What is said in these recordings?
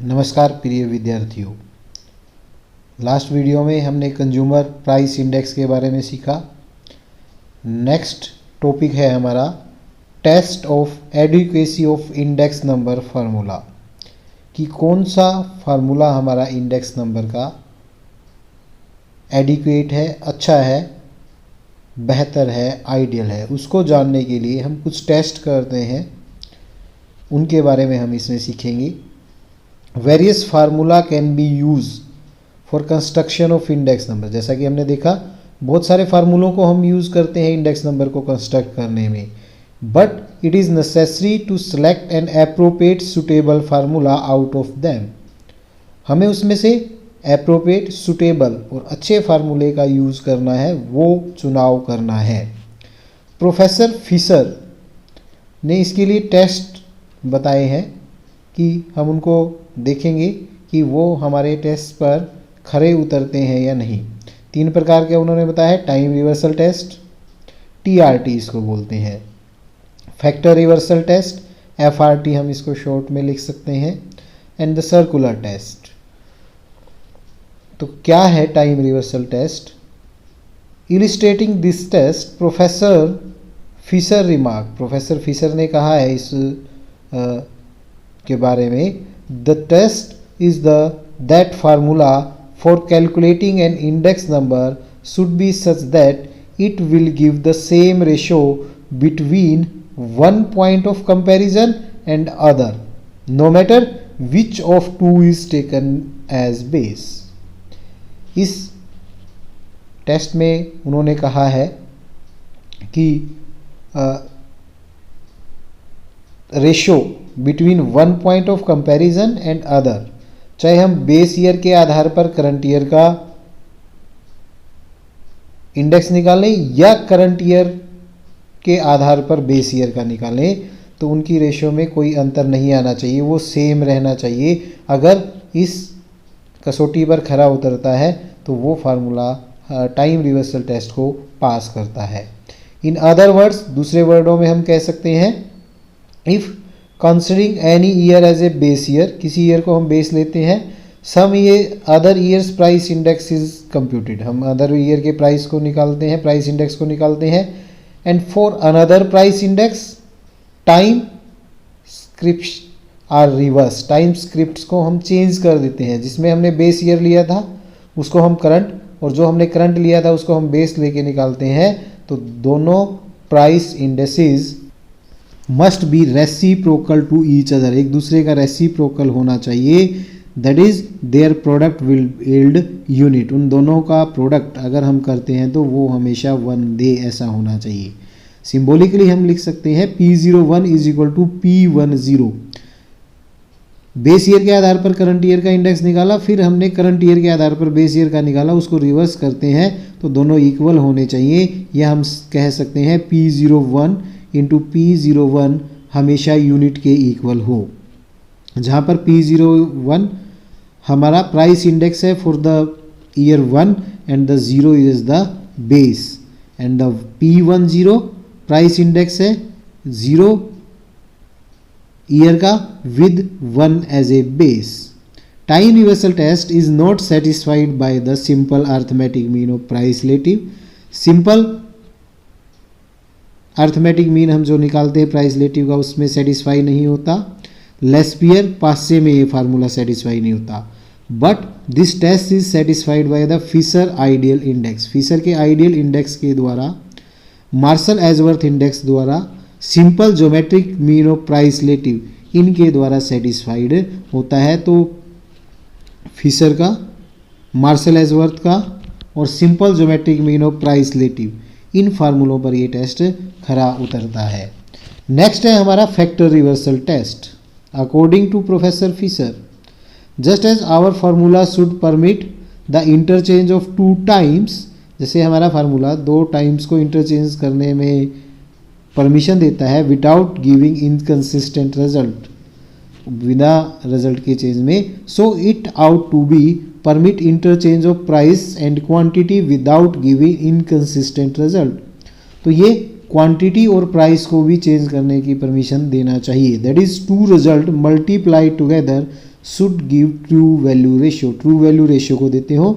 नमस्कार प्रिय विद्यार्थियों। लास्ट वीडियो में हमने कंज्यूमर प्राइस इंडेक्स के बारे में सीखा। नेक्स्ट टॉपिक है हमारा test of adequacy of index number formula, कि कौन सा फार्मूला हमारा इंडेक्स नंबर का एडिक्वेट है, अच्छा है, बेहतर है, आइडियल है। उसको जानने के लिए हम कुछ टेस्ट करते हैं, उनके बारे में हम इसमें सीखेंगे। Various formula can be use for construction of index number. जैसा कि हमने देखा, बहुत सारे फार्मूलों को हम यूज़ करते हैं इंडेक्स नंबर को कंस्ट्रक्ट करने में, but it is necessary to select an appropriate suitable formula out of them. हमें उसमें से एप्रोप्रिएट, सुटेबल और अच्छे फार्मूले का यूज़ करना है, वो चुनाव करना है। प्रोफेसर फिशर ने इसके लिए टेस्ट बताए हैं कि हम उनको देखेंगे कि वो हमारे टेस्ट पर खरे उतरते हैं या नहीं। 3 प्रकार के उन्होंने बताया है। टाइम रिवर्सल टेस्ट, TRT इसको बोलते हैं। फैक्टर रिवर्सल टेस्ट, FRT हम इसको शॉर्ट में लिख सकते हैं। And the circular test. तो क्या है time reversal test? Illustrating this test, professor Fisher remark, professor Fisher ने कहा है इस के बारे में, the test is that formula for calculating an index number should be such that it will give the same ratio between one point of comparison and other, no matter which of two is taken as base. इस test में उन्होंने कहा है कि ratio between one point of comparison and other, चाहे हम base year के आधार पर करंट ईयर का इंडेक्स निकालें या करंट ईयर के आधार पर बेस ईयर का निकालें, तो उनकी रेशो में कोई अंतर नहीं आना चाहिए, वो सेम रहना चाहिए। अगर इस कसौटी पर खरा उतरता है तो वो फार्मूला टाइम रिवर्सल टेस्ट को पास करता है। इन अदर वर्ड्स, दूसरे वर्डों में हम कह सकते हैं, if considering any year as a base year, किसी ईयर को हम बेस लेते हैं, some other years price index is computed, हम अदर ईयर के प्राइस को निकालते हैं, प्राइस इंडेक्स को निकालते हैं। And for another price index time scripts are reverse, time scripts को हम चेंज कर देते हैं। जिसमें हमने बेस ईयर लिया था उसको हम करंट, और जो हमने करंट लिया था उसको हम बेस लेके निकालते हैं। तो दोनों price indices must be reciprocal to each other, एक दूसरे का रेसिप्रोकल होना चाहिए। That is their product will yield unit, उन दोनों का प्रोडक्ट अगर हम करते हैं तो वो हमेशा 1 दे, ऐसा होना चाहिए। सिंबॉलिकली हम लिख सकते हैं P01 is equal to P10। Base year के आधार पर करंट ईयर का इंडेक्स निकाला, फिर हमने करंट ईयर के आधार पर बेस ईयर का निकाला, उसको रिवर्स करते हैं तो दोनों इक्वल होने चाहिए। या हम कह सकते हैं P01 इंटू P01 हमेशा यूनिट के इक्वल हो, जहाँ पर P01 हमारा प्राइस इंडेक्स है for the year 1 and the 0 is the base, and the P10 price index है 0 ईयर का with 1 as a base. Time reversal test is not satisfied by the simple arithmetic mean of price relative. Simple arithmetic mean हम जो निकालते हैं price relative का, उसमें satisfy नहीं होता। लेस्पियर पासे में ये फार्मूला सेटिस्फाई नहीं होता। But this test is satisfied by the Fisher ideal index, Fisher के आइडियल इंडेक्स के द्वारा, मार्शल एजवर्थ इंडेक्स द्वारा, simple geometric mean of price relative, इनके द्वारा सेटिस्फाइड होता है। तो फिशर का, मार्शल एजवर्थ का और simple geometric mean of price relative, इन फार्मूलों पर ये टेस्ट खरा उतरता है। नेक्स्ट है हमारा factor reversal test. According to professor Fisher, just as our formula should permit the interchange of 2 times, जैसे हमारा फार्मूला 2 टाइम्स को इंटरचेंज करने में परमिशन देता है विदाउट गिविंग इनकंसिस्टेंट रिजल्ट, बिना रिजल्ट के चेंज में, so it out to be permit interchange of price and quantity without giving inconsistent result. तो ये क्वांटिटी और प्राइस को भी चेंज करने की परमिशन देना चाहिए। That is 2 result multiply together should give true value ratio, true value ratio को देते हो।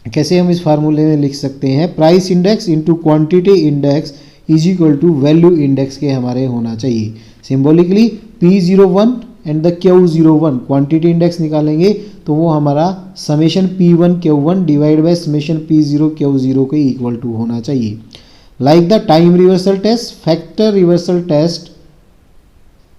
कैसे हम इस फार्मूले में लिख सकते हैं, price index into quantity index is equal to value index के हमारे होना चाहिए। Symbolically P01 and the Q01 quantity index निकालेंगे तो वो हमारा summation P1 Q1 divide by summation P0 Q0 के इक्वल टू होना चाहिए। Like the time reversal test, factor reversal test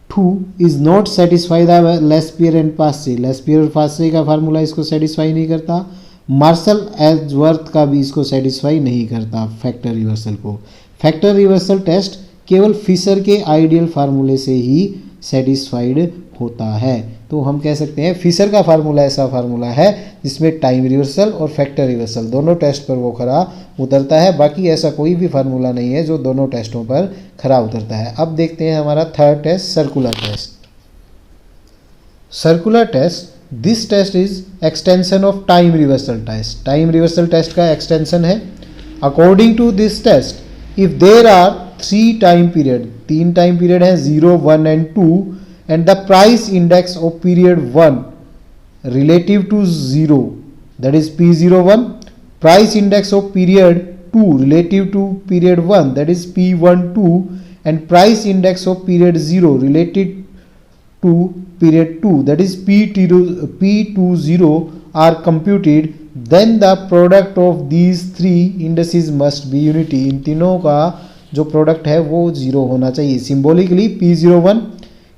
2 is not satisfy the Laspeyres and Paasche, Laspeyres और Paasche का formula इसको सेटिस्फाई नहीं करता। मार्शल एजवर्थ का भी इसको सेटिस्फाई नहीं करता फैक्टर रिवर्सल को। फैक्टर रिवर्सल टेस्ट केवल फिशर के आइडियल फार्मूले से ही सेटिस्फाइड होता है। तो हम कह सकते हैं फिशर का फार्मूला ऐसा फार्मूला है जिसमें टाइम रिवर्सल और फैक्टर रिवर्सल दोनों टेस्ट पर वो खरा उतरता है। बाकी ऐसा कोई भी फार्मूला नहीं है जो दोनों टेस्टों पर खरा उतरता है। अब देखते हैं हमारा third test, circular test. Circular test, this test is extension of time reversal test. Time reversal test का एक्सटेंशन है। According to this test, if there are 3 time period, 3 time period है 0, 1 and 2, and the price index of period 1 relative to 0, that is P01, price index of period 2 relative to period 1, that is P12, and price index of period 0 related to period 2, that is P20 are computed, then the product of these 3 indices must be unity। इन तीनों का जो product है वो 0 होना चाहिए। Symbolically P01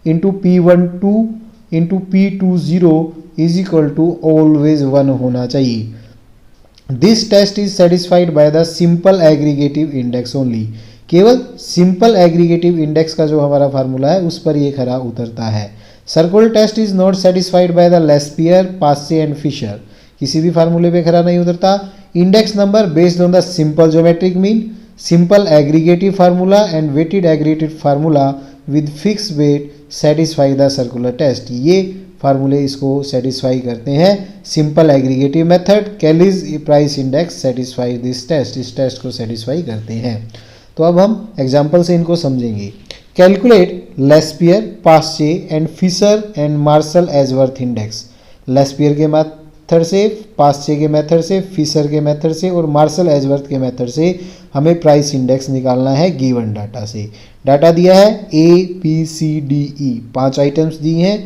into P12 into P20 is equal to always 1 होना चाहिए। This test is satisfied by the simple aggregative index only. केवल सिंपल एग्रीगेटिव इंडेक्स का जो हमारा फार्मूला है उस पर ये खरा उतरता है। Circular test is not satisfied by the Laspeyres, Paasche and Fisher, किसी भी फार्मूले पे खरा नहीं उतरता। Index number based on the simple geometric mean, simple aggregative formula and weighted aggregative formula with fix weight satisfy the circular test. ये फार्मूले इसको सेटिस्फाई करते हैं। Simple aggregative method, Kelly's price index satisfy this test, इस test को satisfy करते हैं। तो अब हम एग्जांपल से इनको समझेंगे। Calculate Laspeyres, Paasche and Fisher and Marshall Edgeworth index. Laspeyres के मेथड से, पास्चे के मेथड से, फिशर के मेथड से और मार्शल एजवर्थ के मेथड से हमें प्राइस इंडेक्स निकालना है गिवन डाटा से। डाटा दिया है ABCDE, 5 आइटम्स दिए हैं।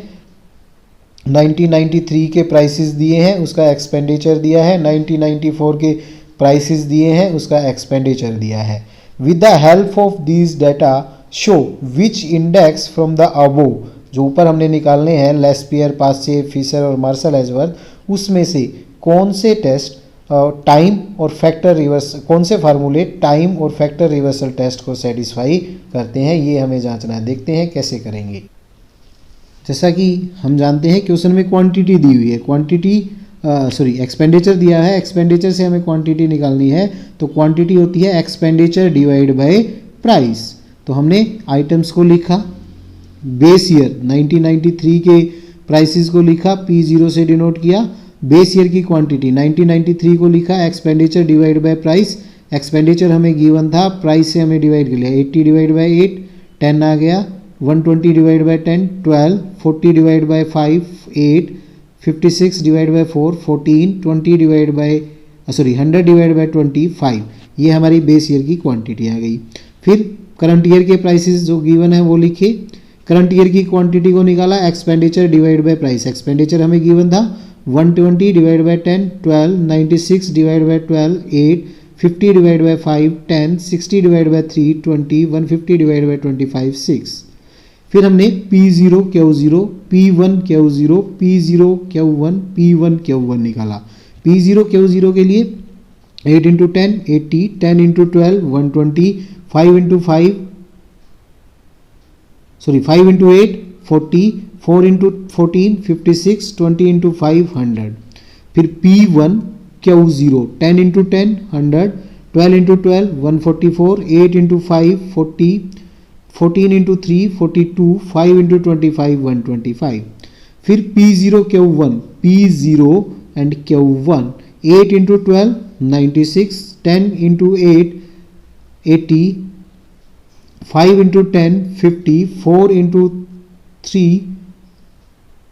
1993 के प्राइसेस दिए हैं, उसका एक्सपेंडिचर दिया है। 1994 के प्राइसेस दिए हैं, उसका एक्सपेंडिचर दिया है। With the help of these data show which index from the above, जो ऊपर हमने निकालने हैं लेस्पियर, पास्चे, फिशर और मार्शल एजवर्थ, उसमें से कौन से टेस्ट टाइम और फैक्टर रिवर्स, कौन से फार्मूले टाइम और फैक्टर रिवर्सल टेस्ट को सेटिस्फाई करते हैं, ये हमें जांचना है। देखते हैं कैसे करेंगे। जैसा कि हम जानते हैं क्वेश्चन में क्वांटिटी दी हुई है, क्वांटिटी एक्सपेंडिचर दिया है, एक्सपेंडिचर से हमें क्वांटिटी निकालनी है। तो क्वांटिटी होती है एक्सपेंडिचर डिवाइड बाय प्राइस। तो हमने आइटम्स को लिखा, बेस ईयर 1993 के प्राइसेस को लिखा, P0 से डिनोट किया। बेस ईयर की क्वांटिटी 1993 को लिखा, expenditure divide by price. Expenditure हमें गिवन था, प्राइस से हमें डिवाइड कर लिया, 80 डिवाइड बाय 8 10 आ गया, 120 divide by 10 12, 40 divide by 5 8, 56 divide by 4 14, 20 divide by 100 divide by 25। ये हमारी बेस ईयर की क्वांटिटी आ गई। फिर करंट ईयर के प्राइसेस जो गिवन है वो लिखे, करंट ईयर की क्वांटिटी को निकाला, expenditure divide by price. Expenditure हमें गिवन था 120 divide by 10 12, 96 divide by 12 8, 50 divide by 5 10, 60 divide by 3 20, 150 divide by 25 6। फिर हमने P0 Q0, P1 Q0, P0 Q1, P1 Q1 निकाला। P0 Q0 के लिए 8 into 10 80, 10 into 12 120, 5 into 8 40, 4 into 14 56, 20 into 5 100। फिर P1 Q0 10 into 10 100, 12 into 12 144, 8 into 5 40, 14 into 3 42, 5 into 25 125। फिर P0 Q1, P0 and Q1 8 into 12 96, 10 into 8 80, 5 into 10 50, 4 into 3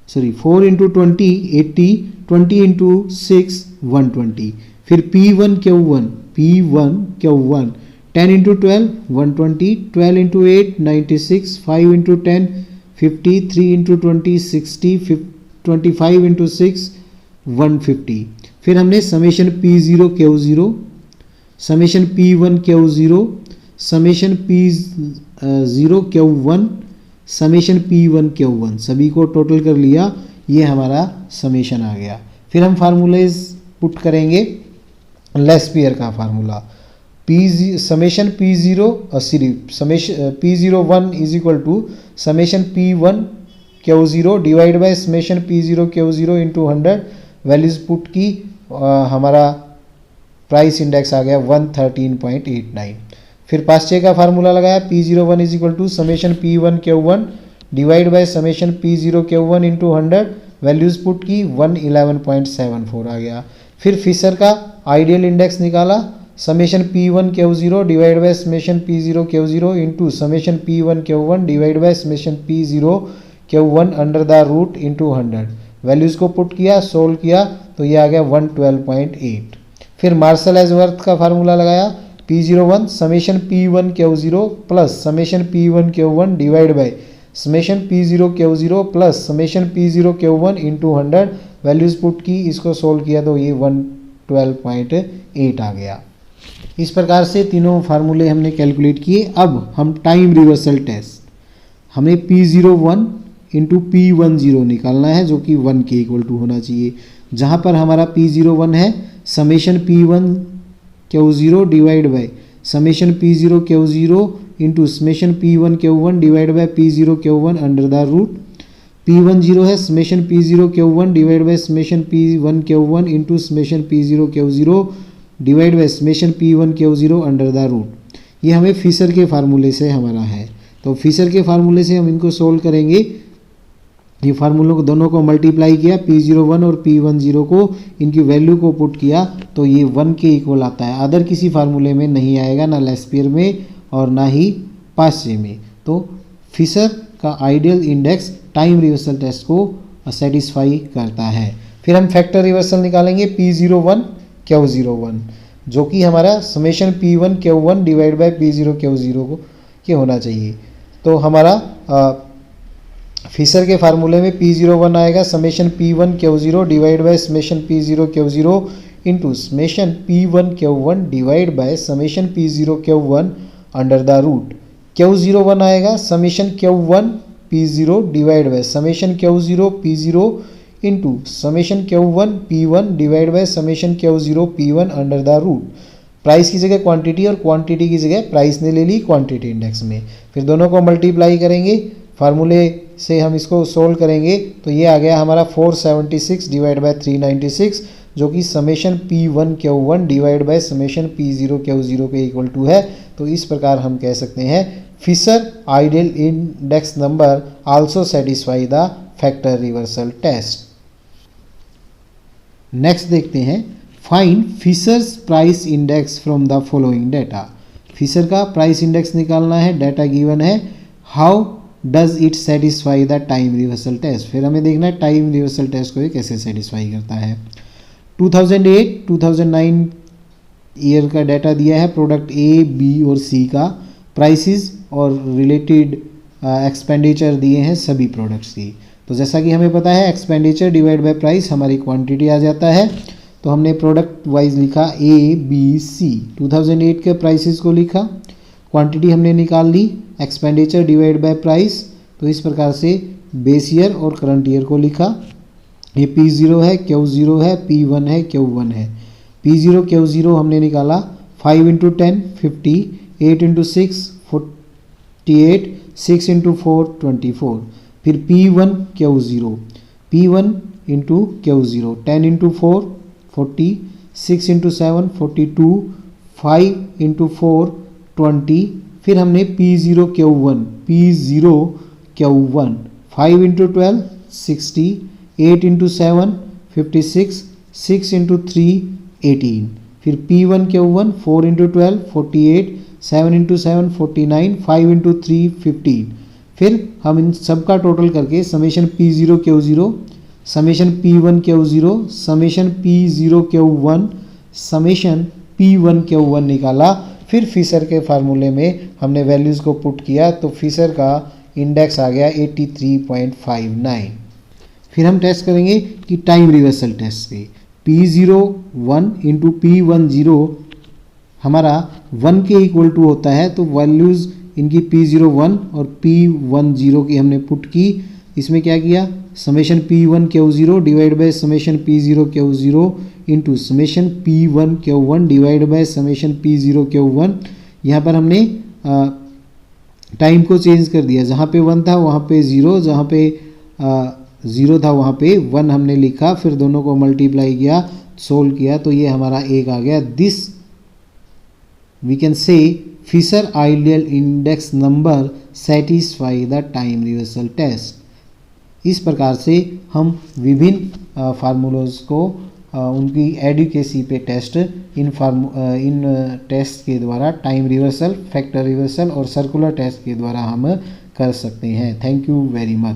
sorry 4 into 20 80, 20 into 6 120, फिर P1 Q1 10 into 12 120, 12 into 8 96, 5 into 10 50, 3 into 20 60, 25 into 6 150। फिर हमने summation P0 Q0, summation P1 Q0, summation P0 Q1, summation P1 Q1 सभी को total कर लिया, ये हमारा summation आ गया। फिर हम फार्मूलेज पुट करेंगे लेस्पियर का formula, summation P0 summation P01 is equal to summation P1 Q0 divide by summation P0 Q0 into 100, values put की, हमारा प्राइस इंडेक्स आ गया 113.89। फिर पास्चे का फार्मूला लगाया, P01 is equal to summation P1 Q1 divide by summation P0 Q1 into 100, values put की 111.74 आ गया। फिर फिशर का आइडियल इंडेक्स निकाला, summation P1 Q0 divide by summation P0 Q0 into summation P1 Q1 divide by summation P0 Q1 under the root into 100, values को put किया, solve किया, तो ये आ गया 112.8। फिर मार्शल एजवर्थ का फार्मूला लगाया, P01 summation P1 Q0 plus summation P1 Q1 divide by summation P0 Q0 plus summation P0 Q1 into 100, values put की, इसको सोल्व किया, तो ये 112.8 आ गया। इस प्रकार से तीनों फार्मूले हमने कैलकुलेट किए। अब हम टाइम रिवर्सल टेस्ट, हमें P01 इंटू P10 निकालना है, जो कि 1 के इक्वल टू होना चाहिए। जहाँ पर हमारा P01 है summation P1 Q0 divide by summation P0 Q0 into summation P1 Q1 divide by P0 Q1 under the root, P10 है summation P0 Q1 divide by summation P1 Q1 into summation P0 Q0 divide by summation P1 Q0 under the root. ये हमें Fisher के फार्मूले से हमारा है, तो Fisher के फार्मूले से हम इनको सोल्व करेंगे। ये फार्मूलों को दोनों को मल्टीप्लाई किया, P01 और P10 को, इनकी वैल्यू को पुट किया, तो ये 1 के इक्वल आता है। अदर किसी फार्मूले में नहीं आएगा, ना लेस्पियर में और ना ही पास्चे में। तो फिशर का ideal index time reversal test को सेटिस्फाई करता है। फिर हम फैक्टर रिवर्सल निकालेंगे P01 Q01, जो कि हमारा summation P1 Q1 divide by P0 Q0 को के होना चाहिए। तो हमारा फिशर के फार्मूले में P01 आएगा summation P1 Q0 divide by summation P0 Q0 into summation P1 Q1 divide by summation P0 Q1 under the root. Q01 आएगा summation Q1 P0 divide by summation Q0 P0 into summation Q1 P1 divide by summation Q0 P1 under the root. Price की जगह quantity और quantity की जगह price ने ले ली quantity index में। फिर दोनों को मल्टीप्लाई करेंगे, फार्मूले से हम इसको सोल्व करेंगे, तो ये आ गया हमारा 476 डिवाइड बाय 396, जो कि summation P1 Q1 divide by summation P0 Q0 के इक्वल टू है। तो इस प्रकार हम कह सकते हैं Fisher ideal index number also satisfy the factor reversal test. Next देखते हैं, find Fisher's price index from the following data. Fisher का प्राइस इंडेक्स निकालना है, डाटा गिवन है, how does it satisfy the time reversal test. फिर हमें देखना है टाइम रिवर्सल टेस्ट को ये कैसे सेटिस्फाई करता है। 2008-2009 ईयर का डाटा दिया है, प्रोडक्ट ए, बी और सी का प्राइसेस और रिलेटेड एक्सपेंडिचर दिए हैं सभी प्रोडक्ट्स की। तो जैसा कि हमें पता है एक्सपेंडिचर डिवाइड बाय प्राइस हमारी क्वांटिटी आ जाता है, तो हमने प्रोडक्ट वाइज लिखा ए बी सी। 2008 के प्राइसेस को लिखा, क्वांटिटी हमने निकाल ली, एक्सपेंडिचर डिवाइड बाय प्राइस, तो इस प्रकार से बेस ईयर और करंट ईयर को लिखा। ये P0 है, Q0 है, P1 है, Q1 है। P0 Q0 हमने निकाला 5 इंटू 10 50, 8 इंटू 6 48, 6 इंटू 4 24। फिर P1 Q0, P1 into Q0 10 into 4 40, 6 into 7 42, 5 into 4 20। फिर हमने P0 Q1, P0 Q1 5 into 12 60, 8 into 7 56, 6 into 3 18। फिर P1 Q1 4 into 12 48, 7 into 7 49, 5 into 3 15। फिर हम इन सब का टोटल करके summation P0 Q0, summation P1 Q0, summation P0 Q1, summation P1 Q1 निकाला। फिर फिशर के फार्मूले में हमने वैल्यूज़ को पुट किया तो फिशर का इंडेक्स आ गया 83.59। फिर हम टेस्ट करेंगे कि टाइम रिवर्सल टेस्ट पे P01 इंटू P10 हमारा 1 के इक्वल टू होता है, तो वैल्यूज़ इनकी P01 और P10 की हमने पुट की। इसमें क्या किया, summation P1 Q0 divide by summation P0 Q0 into summation P1 Q1 divide by summation P0 Q1। यहाँ पर हमने टाइम को चेंज कर दिया, जहाँ पे 1 था वहाँ पे 0, जहाँ पे 0 था वहाँ पे 1 हमने लिखा, फिर दोनों को मल्टीप्लाई किया, सोल्व किया, तो ये हमारा एक आ गया। This we can say Fisher ideal index number satisfy the time reversal test. इस प्रकार से हम विभिन्न फार्मूलोज को उनकी एडिक्वेसी पे टेस्ट इन टेस्ट के द्वारा, टाइम रिवर्सल, फैक्टर रिवर्सल और सर्कुलर टेस्ट के द्वारा हम कर सकते हैं। Thank you very much.